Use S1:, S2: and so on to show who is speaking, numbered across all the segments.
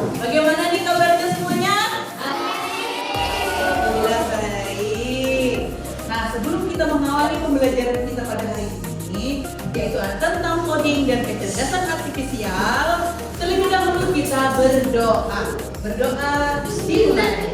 S1: Bagaimana nih kabarnya semuanya? Alhamdulillah baik. Nah, sebelum kita mengawali pembelajaran kita pada hari ini, yaitu tentang coding dan kecerdasan artifisial, terlebih dahulu kita berdoa. Berdoa dimulai.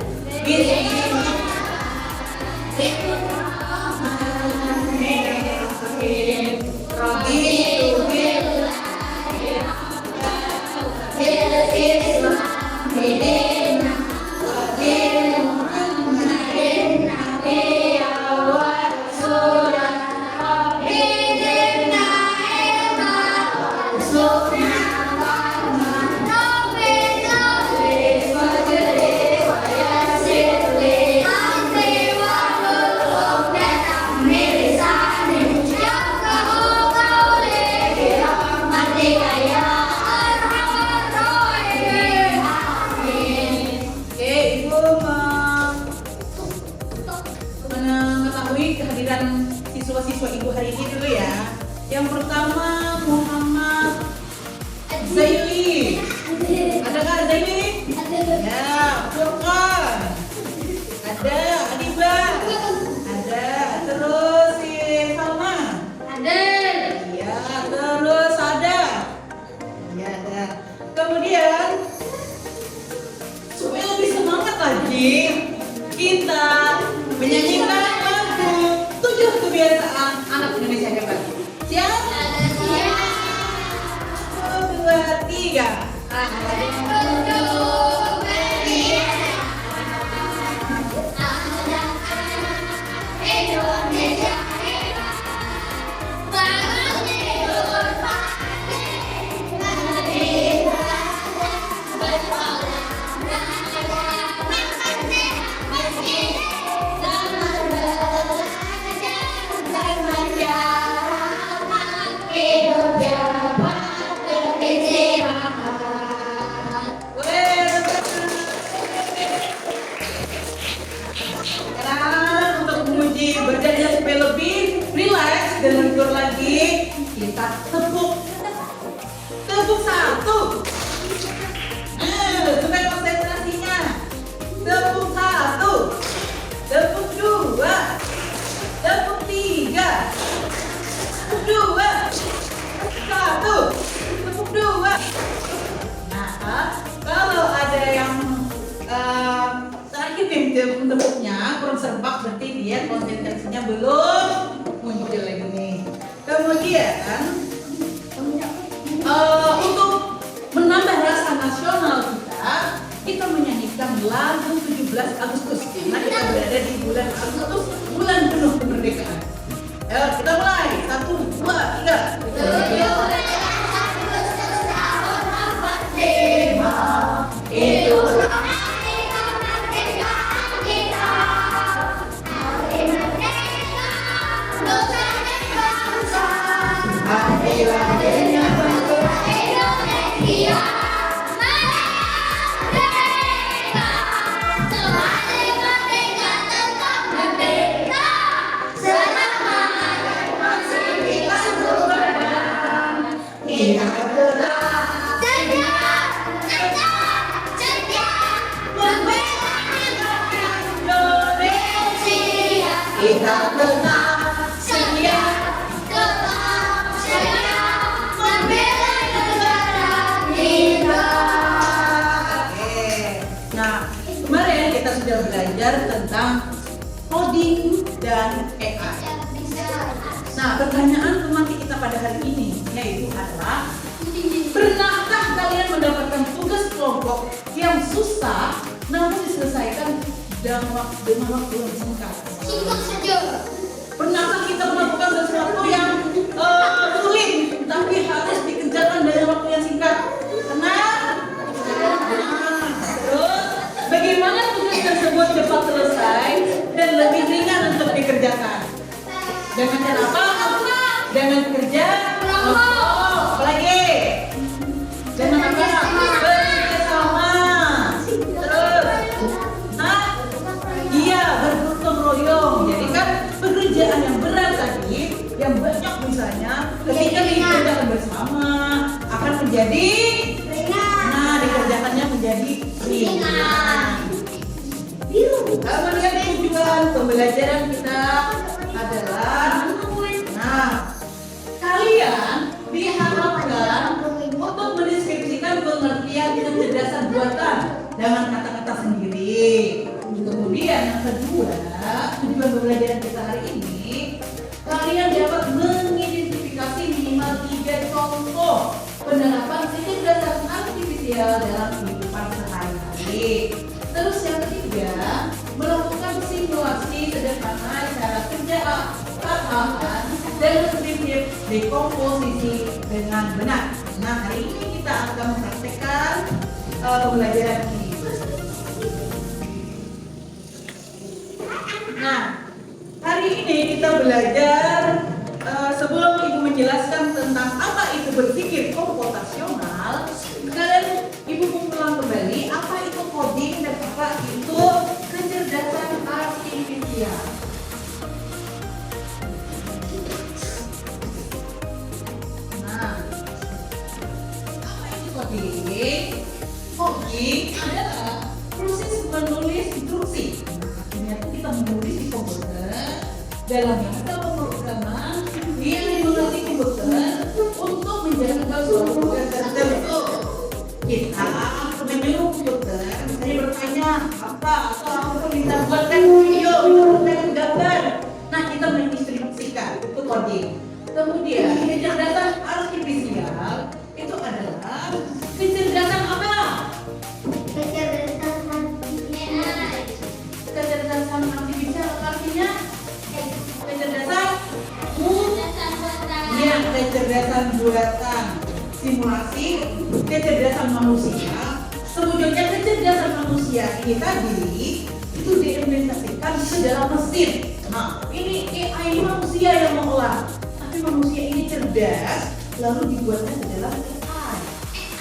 S1: Kehadiran siswa-siswa ibu hari ini dulu ya. Yang pertama Muhammad Zaili. Ada nggak Zaili? Ya, Furqan. Ada Adiba. Ada. Terus si Salma.
S2: Ada.
S1: Ya, terus ada. Ya ada. Kemudian supaya lebih semangat lagi, kita menyanyikan kebiasaan anak Indonesia hebat. Siap?
S2: Siap.
S1: 1, 2, 3. Badannya supaya lebih rileks dan lentur lagi, kita tepuk satu, supaya konsentrasinya. Tepuk satu, tepuk dua, tepuk tiga, tepuk dua, satu, tepuk dua. Nah, kalau ada yang sakit tepuknya kurang serempak, berarti dia konsentrasinya belum muncul lagi nih. Kemudian untuk menambah rasa nasional kita menyanyikan lagu 17 Agustus karena kita berada di bulan Agustus, bulan penuh kemerdekaan. Ayo kita mulai. 1, 2, 3. Itu kita tenang, setia, tetap setia, membela negara kita. Oke. Nah, kemarin kita sudah belajar tentang coding dan AI. Nah, pertanyaan teman kita pada hari ini yaitu adalah, pernahkah kalian mendapatkan tugas kelompok yang susah namun diselesaikan dengan waktu yang singkat?
S2: Singkat saja.
S1: Pernahkah kita melakukan sesuatu yang sulit tapi harus dikerjakan dalam waktu yang singkat? Pernah? Terus bagaimana tugas tersebut cepat selesai dan lebih ringan untuk dikerjakan? Dengan cara apa? Dengan kerja kelompok. Apalagi? Dengan apa? Bekerja sama. Terus? Iya, bergotong royong. Jadi kan pekerjaan yang berat tadi, yang banyak misalnya, ketika dikerjakan bersama akan menjadi ringan. Nah, dikerjakannya menjadi Kemudian tujuan pembelajaran kita adalah, nah, kalian diharapkan untuk mendeskripsikan pengertian kecerdasan buatan dengan kata-kata sendiri. Kemudian yang kedua, tujuan pembelajaran kita hari ini, kalian dapat mengidentifikasi minimal 3 contoh penerapan kecerdasan artifisial dalam kehidupan sehari-hari. Terus yang ketiga, melakukan simulasi sederhana cara kerja alat dan prinsip dekomposisi dengan benar. Nah, hari ini kita akan mempraktekkan pembelajaran ini. Nah, hari ini kita belajar sebelum Ibu menjelaskan tentang apa itu berpikir komputasional, sekarang Ibu mengulang kembali apa itu coding dan apa itu kecerdasan artifisial. Nah, apa itu coding? Coding adalah proses menulis instruksi. Artinya kita menulis di komputer dalam bahasa pemrograman yang dimengerti komputer untuk menjalankan suatu tugas tertentu. Kita menyuruh komputer, misalnya bertanya apa atau kita buatkan video, buatkan gambar. Nah, kita menginstruksikan itu coding. Kemudian kecerdasan artifisial itu adalah kecerdasan apa? Kecerdasan artifisial artinya kecerdasan kecerdasan buatan, simulasi, kecerdasan manusia. Sewujudnya kecerdasan manusia ini tadi itu diimplementasikan ke dalam mesin. Nah, ini AI manusia yang mengolah, tapi manusia ini cerdas, lalu dibuatnya ke dalam AI.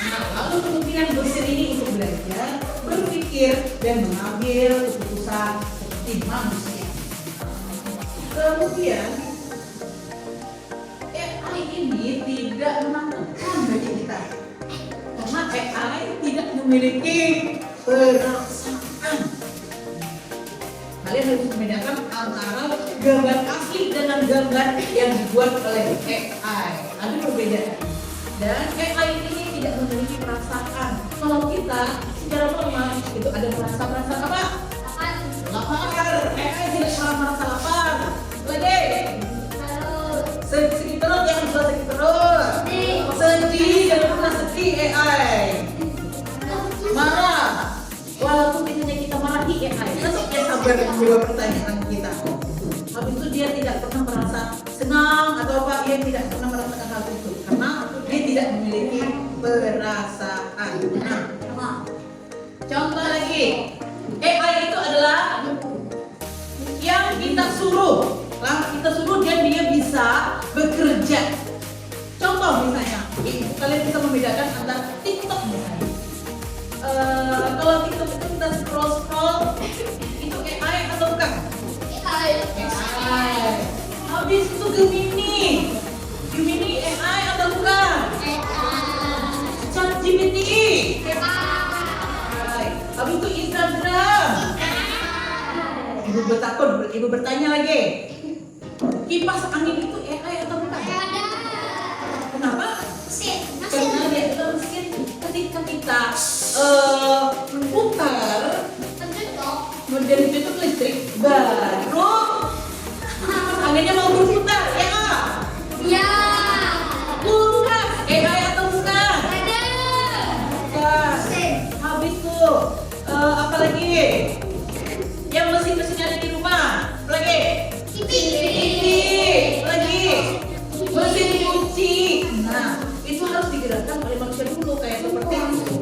S1: Nah, lalu kemungkinan mesin ini untuk belajar, berpikir dan mengambil keputusan seperti manusia. Kemudian AI ini tidak menakutkan bagi kita, karena AI tidak memiliki perasaan. Kalian harus membedakan antara gambar asli dengan gambar yang dibuat oleh AI. Ada perbedaan. Dan AI ini tidak memiliki perasaan. Kalau kita secara normal itu ada perasaan apa? Lapar. AI tidak pernah merasa lapar. Lagi. Sedih terus, jangan bisa sedih terus. Sedih, jangan pernah sedih AI. Marah, walaupun misalnya kita marahi AI, tetap dia sabar menjawab pertanyaan kita. Habis itu dia tidak pernah merasa senang atau apa, dia tidak pernah merasakan hal itu karena dia tidak memiliki perasaan. Nah, contoh lagi, AI itu adalah yang kita suruh. Dan dia bisa bekerja. Contoh misalnya, kalian bisa membedakan antara TikTok misalnya. Kalau TikTok itu kita scroll, itu AI atau bukan? AI. Habis itu Gemini AI atau bukan? ChatGPT. Habis itu Instagram. Ibu bertanya lagi. Kipas angin itu AI atau bukan? Kenapa? Karena dia adalah mesin. Ketika kita memutar menjadi tutup listrik, baru kipas anginnya mau berputar, ya? Kulkas AI atau bukan? Bukan. Habis itu apa lagi? Yang mesin-mesin ada di rumah, apa lagi? Lagi mesin cuci. Nah, itu harus digerakkan oleh manusia dulu, kayak seperti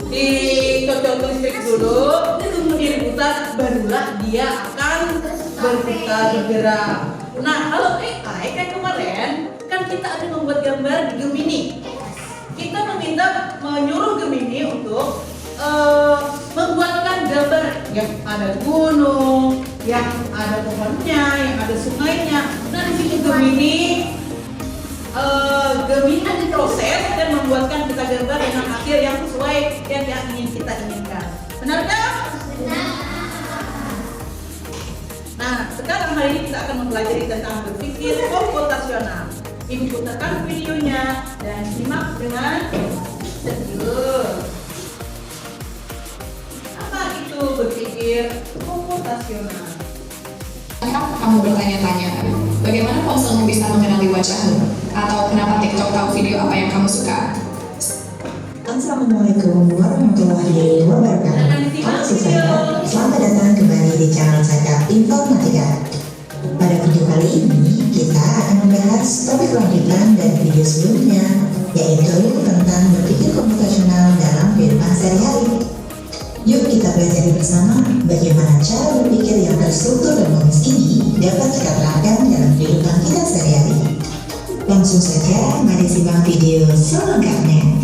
S1: dicocok listrik dulu, kemudian diputar, barulah dia akan bergerak. Nah, kalau AI kayak kemarin kan kita ada membuat gambar di Gemini. Kita menyuruh Gemini untuk membuatkan gambar yang ada gunung, yang ada pohonnya, yang ada sungainya. Nah, di situ Gemini proses dan membuatkan kita gambar dengan hasil yang sesuai yang ingin kita inginkan. Benarkah? Nah, sekarang hari ini kita akan mempelajari tentang berpikir komputasional. Ibu putarkan videonya dan simak dengan serius. Apa itu berpikir komputasional?
S3: Kamu bertanya-tanya, bagaimana ponselmu bisa mengenali wajahmu? Atau kenapa TikTok tahu video apa yang kamu suka?
S4: Assalamualaikum warahmatullahi wabarakatuh. Halo siswa, selamat datang kembali di channel saya Informatika. Pada video kali ini kita akan membahas topik lanjutan dari video sebelumnya, yaitu tentang berpikir komputasional dalam kehidupan sehari-hari. Yuk kita pelajari bersama bagaimana cara berpikir yang terstruktur dan logis ini dapat kita terapkan dalam kehidupan kita sehari-hari. Langsung saja mari simak video selengkapnya.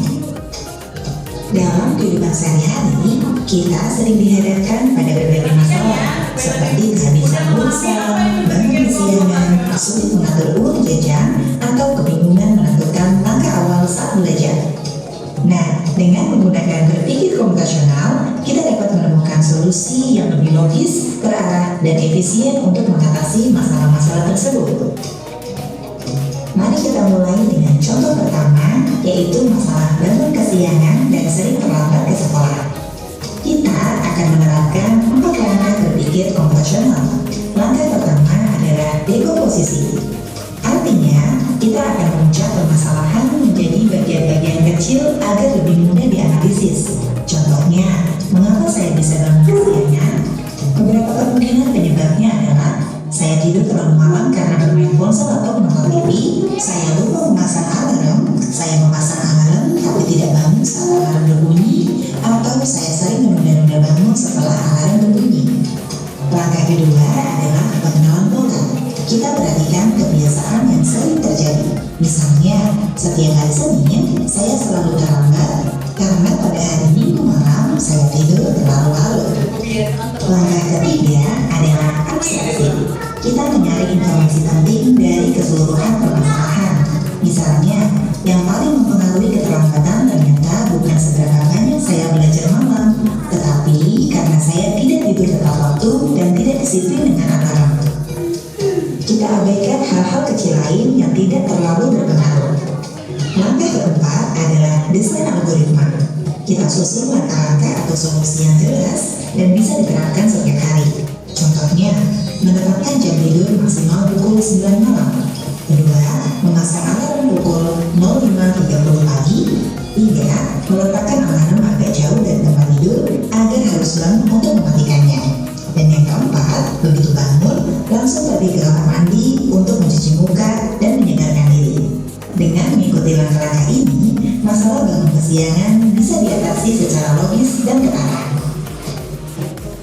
S4: Dalam kehidupan sehari-hari, kita sering dihadapkan pada berbagai masalah seperti kehabisan pulsa, bangun kesiangan, sulit mengatur uang jajan, atau kebingungan menentukan langkah awal saat belajar. Nah, dengan menggunakan berpikir komputasional, kita dapat menemukan solusi yang lebih logis, terarah, dan efisien untuk mengatasi masalah-masalah tersebut. Mari kita mulai dengan contoh pertama, yaitu masalah bangun kesiangan dan sering terlambat ke sekolah. Kita akan menerapkan 4 langkah berpikir komputasional. Langkah pertama adalah dekomposisi. Artinya, kita akan memecah permasalahan menjadi bagian-bagian kecil agar lebih mudah dianalisis. Contohnya, mengapa saya bisa bangun kesiangan? Beberapa kemungkinan penyebabnya adalah saya tidur terlalu malam karena bermain ponsel atau menonton TV, saya lupa memasang alarm, saya memasang alarm tapi tidak bangun saat alarm berbunyi, atau saya sering menunda-nunda bangun setelah alarm berbunyi. Langkah kedua adalah pengenalan pola. Kita perhatikan kebiasaan yang sering terjadi. Misalnya, setiap hari Senin saya selalu terlambat karena pada hari Minggu malam saya tidur terlalu larut. Langkah ketiga adalah abstraksi. Kita mencari informasi penting dari keseluruhan permasalahan. Misalnya, yang paling mempengaruhi keterlambatan ternyata bukan seberapa banyak saya belajar malam, tetapi karena saya tidak tidur tepat waktu dan tidak disiplin dengan alarm. Kita abaikan hal-hal kecil lain yang tidak terlalu berpengaruh. Langkah keempat adalah desain algoritma. Kita susun langkah-langkah atau solusi yang jelas dan bisa diterapkan setiap hari. Contohnya, menetapkan jam tidur maksimal pukul 9 malam. Kedua, memasang alarm pukul 05.30 pagi. Tiga, meletakkan alarm agak jauh dari tempat tidur agar harus bangun untuk mematikannya. Dan yang keempat, begitu bangun, langsung pergi ke kamar mandi untuk mencuci muka dan menyegarkan diri. Dengan mengikuti langkah-langkah ini, masalah bangun kesiangan bisa diatasi secara logis dan terarah.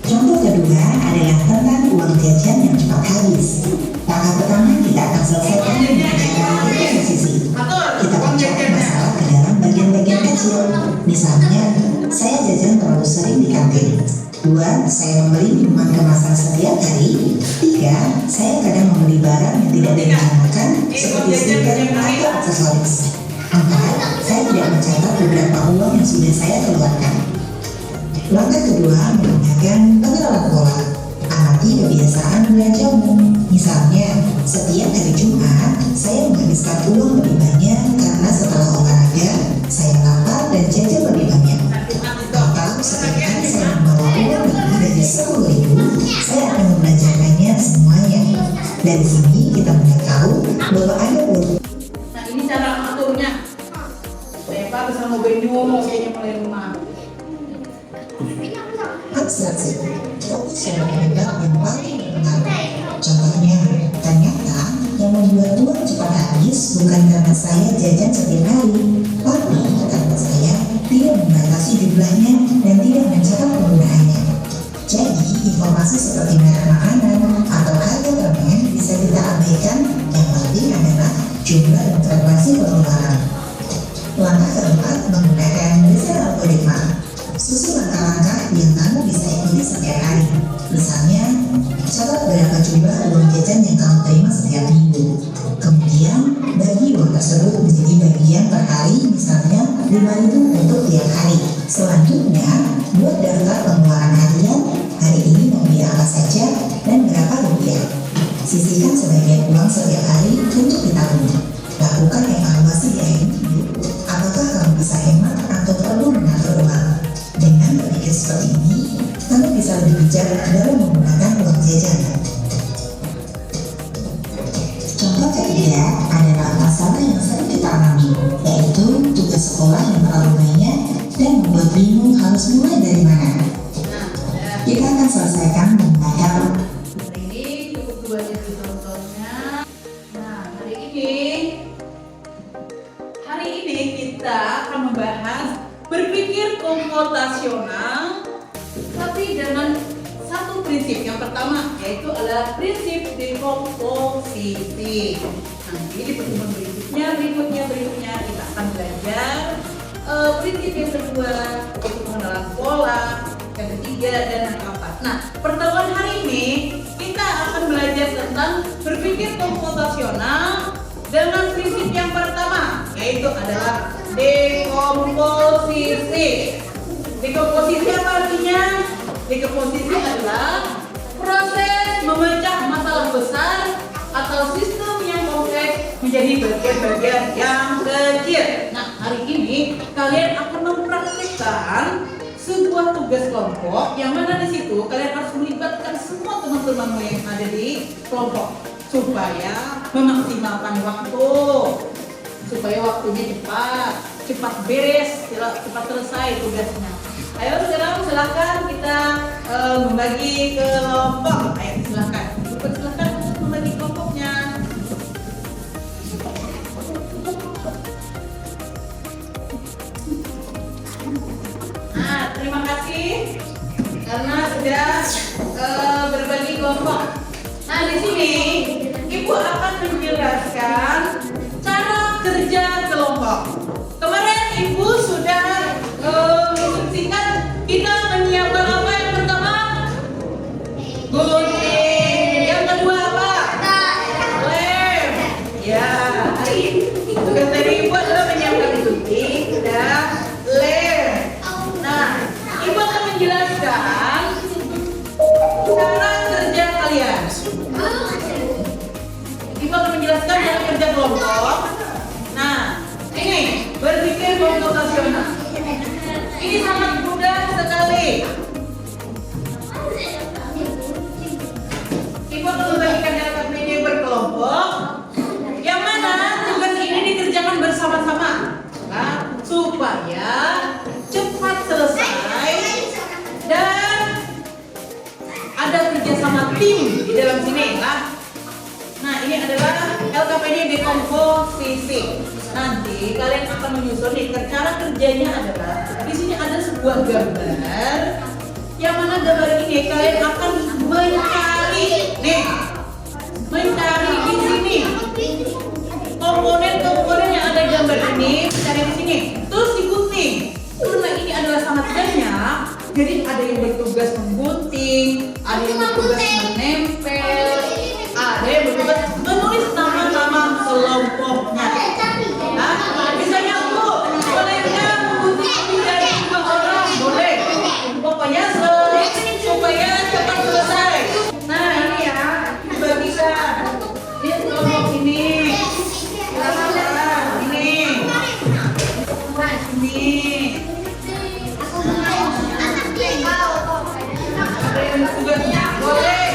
S4: Contoh kedua adalah tentang uang jajan yang cepat habis. Langkah pertama kita akan selesaikan dengan cara dekomposisi. Kita pecah masalah ke dalam bagian-bagian kecil. Misalnya, saya jajan terlalu sering di kantin. 2. Saya membeli minuman kemasan setiap hari. 3. Saya kadang membeli barang yang tidak direncanakan seperti stiker atau aksesoris. 4. Saya tidak mencatat beberapa uang yang sudah saya keluarkan. Langkah kedua menggunakan pengenalan pola. Amati kebiasaan belanjamu. Misalnya, setiap hari Jumat saya menghabiskan uang lebih banyak karena setelah olahraga saya lapar dan jajan lebih banyak. Atau setiap kali saya membawa uang lebih dari 10.000, saya akan membelanjakannya semuanya. Dari sini kita mulai tahu bahwa ada uang.
S1: Nah, ini cara mengaturnya. Pak bersama Benjo kayaknya mulai rumah.
S4: Abstraksi, fokus pada penyebab yang paling berpengaruh. Contohnya, ternyata yang membuat uang cepat habis bukan karena saya jajan setiap hari, tapi karena saya tidak membatasi jumlahnya dan tidak mencatat penggunaannya. Jadi, informasi seperti merek makanan atau harga permen bisa kita abaikan. Yang penting adalah jumlah dan frekuensi pengeluaran. Langkah keempat menggunakan desain algoritma. Susun langkah-langkah yang kamu bisa ikuti setiap hari. Misalnya, catat berapa jumlah uang jajan yang kamu terima setiap minggu. Kemudian, bagi uang tersebut menjadi bagian per hari, misalnya 5.000 untuk tiap hari. Selanjutnya, buat daftar pengeluaran seperti ini, kamu bisa lebih bijak dalam menggunakan uang jajan. Contoh ketiga adalah masalah yang sering kita alami, yaitu tugas sekolah yang terlalu banyak dan membuat bingung harus mulai dari mana. Kita akan selesaikan menggunakan
S1: Hari ini cukup 2 jadi contohnya. Nah, hari ini kita akan membahas berpikir komputasional, tapi dengan satu prinsip. Yang pertama yaitu adalah prinsip dekomposisi. Nanti di pertemuan berikutnya kita akan belajar prinsip yang kedua, yaitu pengenalan pola, yang ketiga dan yang keempat. Nah, pertemuan hari ini kita akan belajar tentang berpikir komputasional dengan prinsip yang pertama, yaitu adalah dekomposisi. Dekomposisi apa artinya? Dekomposisi adalah proses memecah masalah besar atau sistem yang kompleks menjadi bagian-bagian yang kecil. Nah, hari ini kalian akan mempraktikkan sebuah tugas kelompok yang mana di situ kalian harus melibatkan semua teman-temanmu yang ada di kelompok supaya memaksimalkan waktu, supaya waktunya cepat beres, cepat selesai tugasnya. Ayo sekarang silahkan kita membagi kelompok. Ayo silahkan untuk membagi kelompoknya. Nah, terima kasih karena sudah berbagi kelompok. Nah, di sini Ibu akan menjelaskan cara kerja kelompok. Kemarin Ibu sudah menginstruksikan kita menyiapkan apa yang pertama? Gunting. Yang kedua apa? Lem. Ya, tugas dari Ibu adalah menyiapkan gunting dan lem. Nah, Ibu akan menjelaskan cara kerja kalian. Ibu akan menjelaskan cara kerja kelompok. Nah, ini berpikir komputasional. Ini sangat mudah sekali. Ibu akan membagikan data ini berkelompok, yang mana tugas ini dikerjakan bersama-sama, nah, supaya cepat selesai dan ada kerjasama tim di dalam sini lah. Nah, ini adalah LKPD dekomposisi. Nanti kalian akan menyusun nih, cara kerjanya adalah di sini ada sebuah gambar, yang mana gambar ini kalian akan mencari di sini komponen-komponen yang ada di gambar ini, cari di sini, terus digunting. Karena ini adalah sangat banyak, jadi ada yang bertugas menggunting, ada yang bertugas menempel, ada yang bertugas menulis nama-nama kelompoknya. Nah, misalnya aku boleh nggak menggunting dari 2 orang? Boleh. Pokoknya supaya cepat selesai. Nah, ini ya dibagikan. Ini kelompok ini. Silakan. Ini. Ada yang bertugas boleh.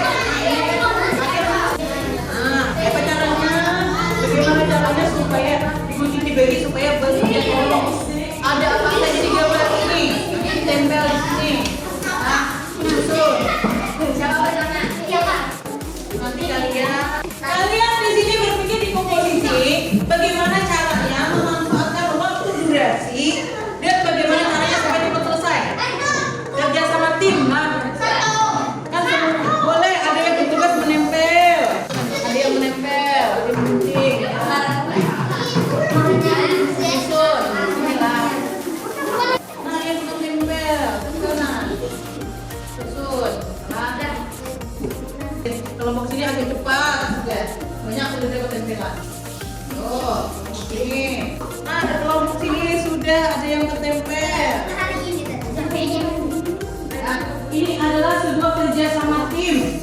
S1: Apa caranya? Bagaimana caranya supaya digunting dibagi supaya bagian kelompok? Ada apa saja di gambar ini? Tempel di sini. Nah, susun. Nanti kalian di sini berpikir di komposisi bagaimana caranya memanfaatkan waktu durasi dan bagaimana caranya supaya cepat selesai. Kerja sama tim, kan boleh ada yang bertugas menempel, ada yang menempel, ada yang gunting. Susun, bismillah. Nah, yang menempel, susun. Kelompok sini agak cepat, banyak sudah dapat tempelan. Oh, ini. Nah, ada kelompok sini sudah ada yang tertempel. Nah, ini adalah sebuah kerja sama tim.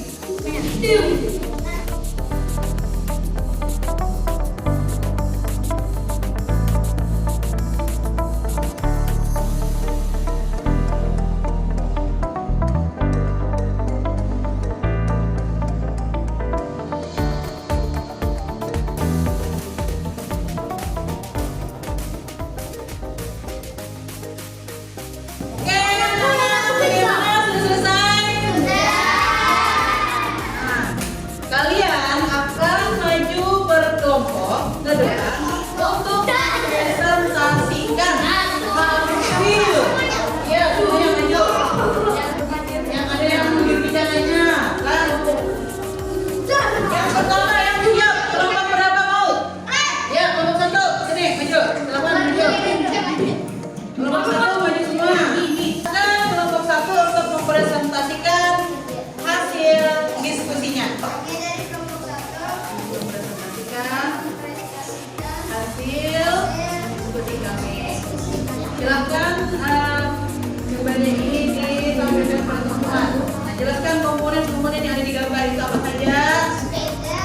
S1: gambarnya ini ditampilkan pada teman. Nah, jelaskan komponen-komponen yang ada di gambar itu apa saja?
S2: Sepeda,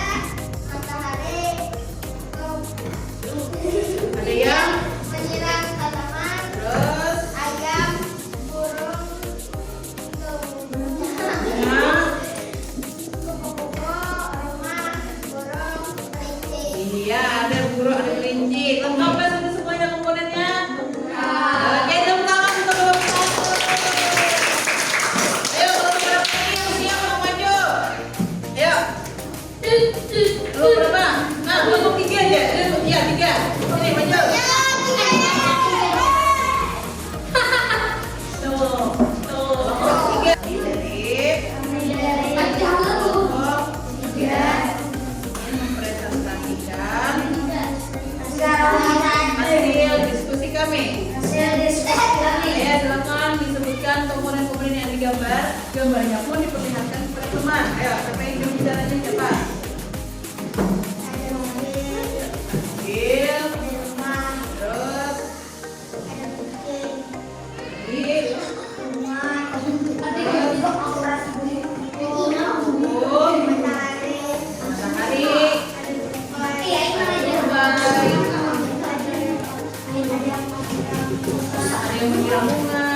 S2: matahari,
S1: Ada yang
S2: penyiram tanaman,
S1: terus
S2: ayam, burung,
S1: nah,
S2: kupu-kupu, rumah, burung, kelinci.
S1: iya ada burung, ada kelinci. Lengkap ya sudah semuanya komponennya? Oke, tepuk tangan untuk Bapak Ibu. Ayo kalau berapa ini yang siap mau maju? Ayo. Lu berapa? Nah, kelompok 3 aja. Iya 3. Ini maju. Tuh, kelompok 3. Jadi kelompok 3 ini mempresentasikan hasil diskusi kami. Ya, silakan disebutkan komponen-komponen yang digambar. Gambarnya pun diperlihatkan kepada teman. Ayo, siapa yang jawab bicaranya siapa? Mobil, terus ini, matahari, ada yang menyiram bunga,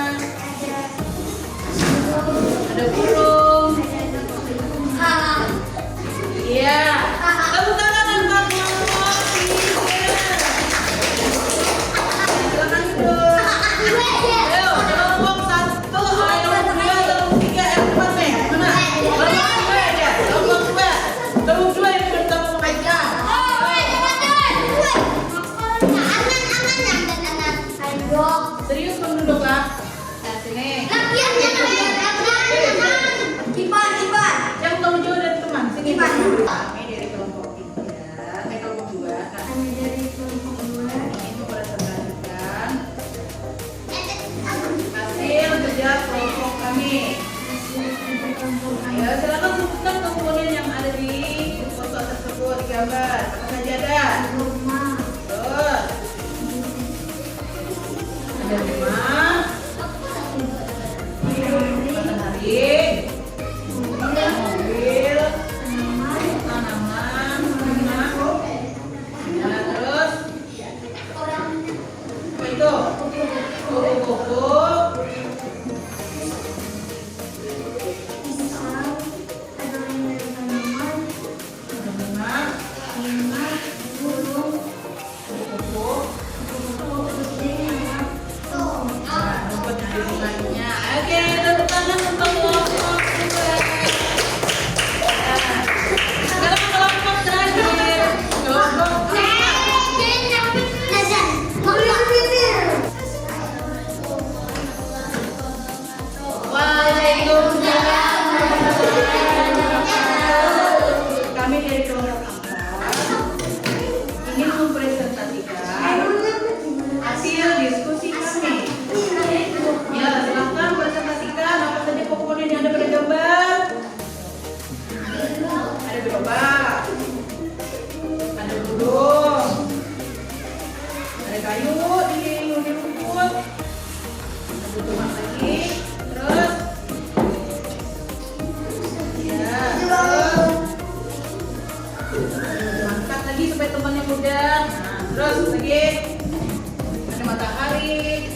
S1: ada burung. Iya. Tepuk tangan untuk kelompok 3. Silakan duduk. Ayo, kelompok 1, kelompok 2, kelompok 3, depan nih. Mana? Kelompok 2 aja. Kelompok 2. Kelompok 2 yang pertama membaca. Serius kamu duduk lah. Nah, sini. Yang kamu jauh dari teman. Sini. Kami dari kelompok 3, kelompok 2. Ini mempresentasikan hasil kerja kelompok kami. Ayo silakan sebutkan komponen yang ada di foto tersebut di gambar. Apa saja ada? Terus ada rumah, matahari, mobil, tanaman, rumah. Nah, terus apa itu? Kupu-kupu. Oke, tepuk tangan untuk kelompok 2. Sekarang kelompok terakhir, kelompok 4. Waalaikumsalam. Kami dari kelompok 4 ingin mempresentasikan hasil diskusi kami. Ya, silakan presentasikan apa saja komponen yang ada pada gambar. Ada gerobak, ada burung, ada kayu di rumput, ada rumah lagi, terus ya, terus angkat lagi supaya temannya mudah. Nah, terus lagi ada matahari,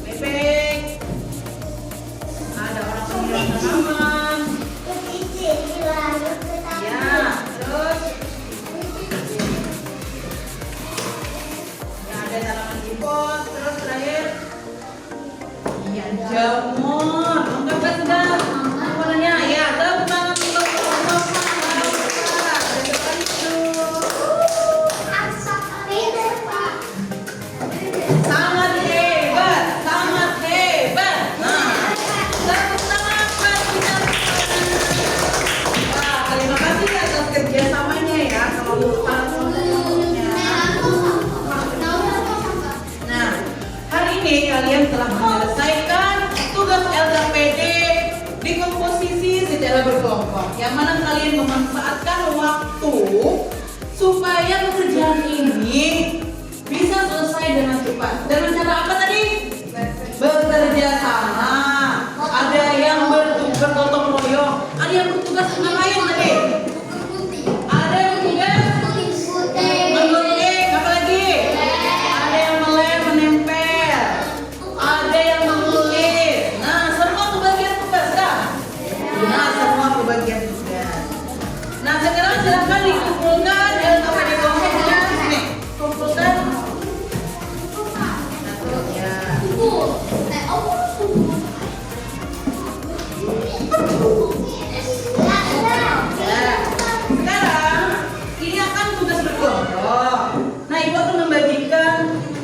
S1: bebek, ada orang menyiram tanaman, ya, terus ya ada tanaman di pot, terus terakhir ya jamur. Lengkap kan sudah komponennya? Ya, tepuk tangan untuk kelompok 4. Ada depan itu. Sangat hebat, sangat hebat. Nah, tepuk tangan buat kita. Wah, terima kasih atas kerjasamanya ya kalau para kelompoknya. Nah, hari ini kalian telah menyelesaikan tugas LKPD di komposisi secara berkelompok. Yang mana kalian memanfaatkan waktu supaya pekerjaan ini bisa selesai dengan cepat. Dengan cara apa tadi? Bekerja sama Ya. Sekarang ini akan tugas berkelompok. Nah, ibu akan membagikan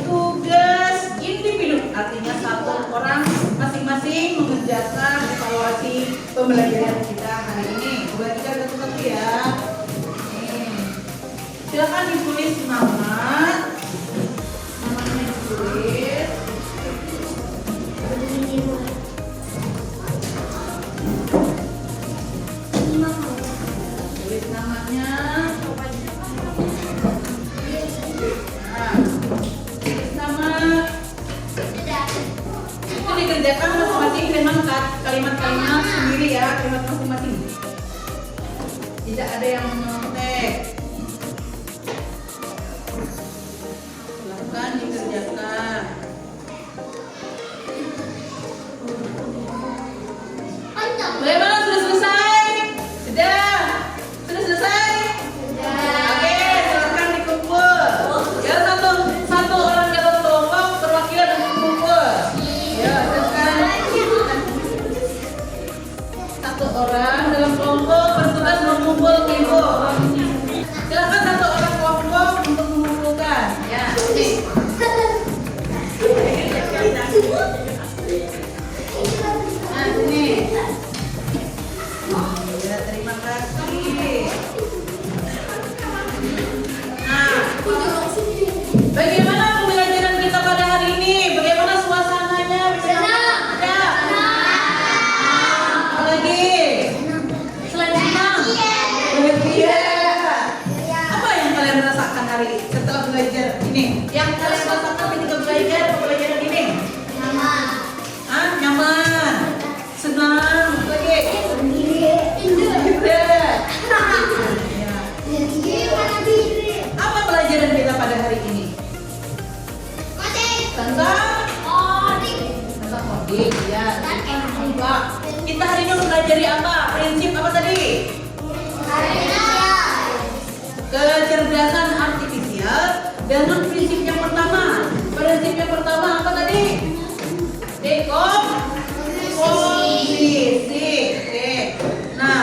S1: tugas individu, artinya satu orang masing-masing mengerjakan evaluasi pembelajaran kita hari ini. Bagikan satu-satu ya. Nih. Silakan ditulis namanya ditulis. Tulis namanya. Nah, tulis nama. Itu dikerjakan masing-masing dengan kalimat-kalimat sendiri ya, kalimat masing-masing. Tidak ada yang menyontek. Silakan dikerjakan. Bagaimana, sudah selesai? Sudah? Sudah selesai? Oke, silakan dikumpul. Ya, satu orang dalam kelompok perwakilan untuk kumpul. Ya, silakan. Satu orang dalam kelompok bertugas mengumpul ke ibu. Silakan satu orang kelompok untuk mengumpulkan. Ya. Nah, sini. Ya, terima kasih. Nah, bagaimana pembelajaran kita pada hari ini? Bagaimana suasananya? Senang. Apa lagi? Selain senang, bahagia. Apa yang kalian rasakan hari setelah belajar ini? Yang kalian rasakan ketika belajar pembelajaran ini? Nyaman. Senang. Apa lagi? Apa pelajaran kita pada hari ini? Tentang coding, ya. Apa? Kita hari ini mempelajari apa? Prinsip apa tadi? Kecerdasan artifisial dengan prinsip yang pertama. Prinsip yang pertama apa tadi? Dekomposisi. Oke. Nah,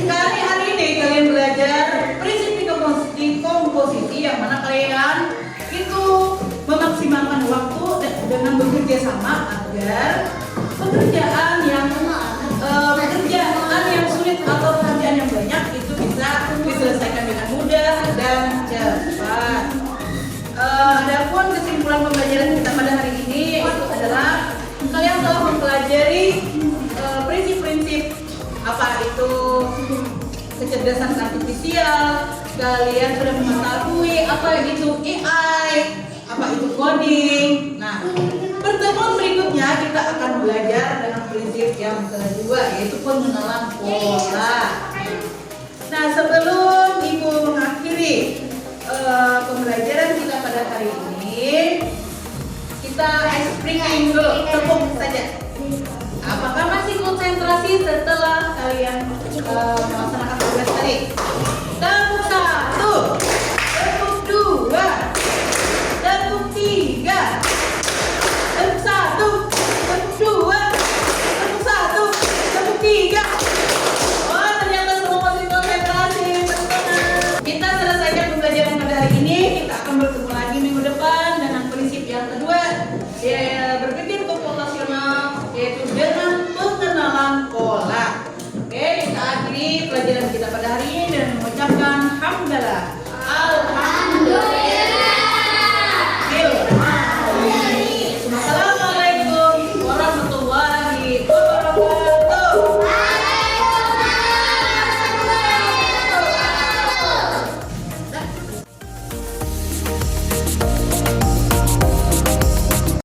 S1: hari ini kalian belajar prinsip dekomposisi yang mana kalian itu memaksimalkan waktu dengan bekerja sama agar pekerjaan yang sulit atau pekerjaan yang banyak itu bisa diselesaikan dengan mudah dan cepat. Adapun kesimpulan pembelajaran kita pada hari ini itu adalah kalian telah mempelajari prinsip-prinsip apa itu kecerdasan artifisial, kalian sudah mengetahui apa itu AI, apa itu coding. Nah, pertemuan berikutnya kita akan belajar dengan prinsip yang kedua, yaitu pengenalan pola. Nah, sebelum Ibu mengakhiri pembelajaran kita pada hari ini, kita ice breaking dulu, tepuk saja. Apakah masih konsentrasi setelah kalian melaksanakan tugas tadi? Tepuk 1, tepuk 2, tepuk 3, tepuk 1, tepuk 2, tepuk 1, tepuk 3. Oh, ternyata semua masih konsentrasi, teman-teman. Kita selesaikan pembelajaran pada hari ini. Kita akan bertemu lagi minggu depan dengan prinsip yang kedua, berpikir komputasional, yaitu dengan pengenalan pola. Oke, kita akhiri pelajaran kita pada hari ini dan mengucapkan hamdalah.